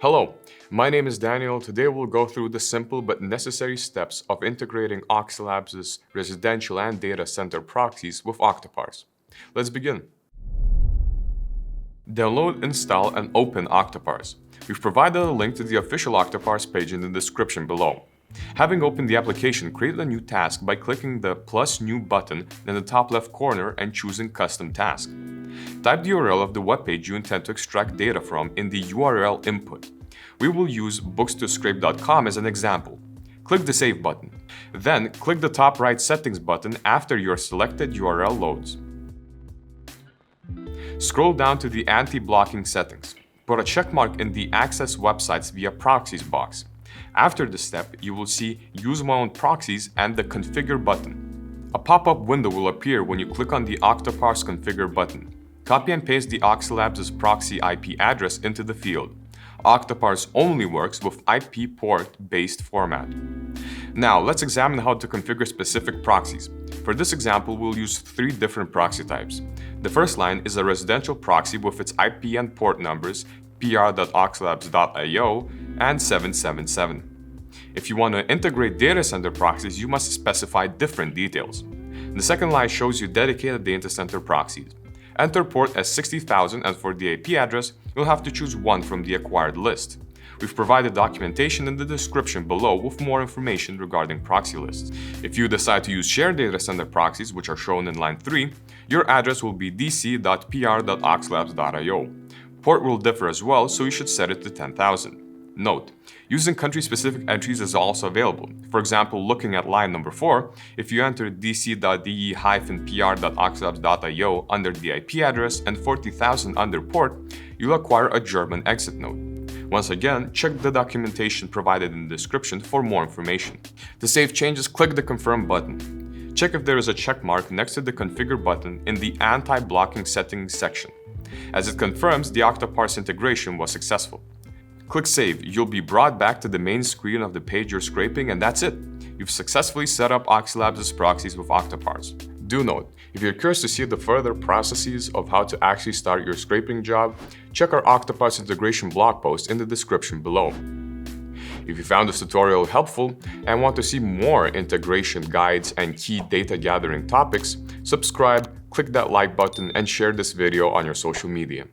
Hello, my name is Daniel. Today we'll go through the simple but necessary steps of integrating Oxylabs' residential and data center proxies with Octoparse. Let's begin. Download, install, and open Octoparse. We've provided a link to the official Octoparse page in the description below. Having opened the application, create a new task by clicking the plus new button in the top left corner and choosing Custom Task. Type the URL of the web page you intend to extract data from in the URL input. We will use bookstoscrape.com as an example. Click the Save button. Then click the top right Settings button after your selected URL loads. Scroll down to the Anti-Blocking settings. Put a checkmark in the Access Websites via Proxies box. After this step, you will see Use My Own Proxies and the Configure button. A pop-up window will appear when you click on the Octoparse Configure button. Copy and paste the Oxylabs' proxy IP address into the field. Octoparse only works with IP port-based format. Now, let's examine how to configure specific proxies. For this example, we'll use 3 different proxy types. The first line is a residential proxy with its IP and port numbers pr.oxylabs.io and 777. If you want to integrate data center proxies, you must specify different details. The second line shows you dedicated data center proxies. Enter port as 60,000, and for the IP address, you'll have to choose one from the acquired list. We've provided documentation in the description below with more information regarding proxy lists. If you decide to use shared data center proxies, which are shown in line 3, your address will be dc.pr.oxylabs.io. Port will differ as well, so you should set it to 10,000. Note: using country-specific entries is also available. For example, looking at line number 4, if you enter dc.de-pr.oxylabs.io under the IP address and 40,000 under port, you'll acquire a German exit node. Once again, check the documentation provided in the description for more information. To save changes, click the Confirm button. Check if there is a check mark next to the Configure button in the Anti-Blocking settings section. As it confirms the Octoparse integration was successful. Click Save. You'll be brought back to the main screen of the page you're scraping, and that's it. You've successfully set up Oxylabs' proxies with Octoparse. Do note, if you're curious to see the further processes of how to actually start your scraping job, check our Octoparse integration blog post in the description below. If you found this tutorial helpful and want to see more integration guides and key data gathering topics, subscribe, click that like button, and share this video on your social media.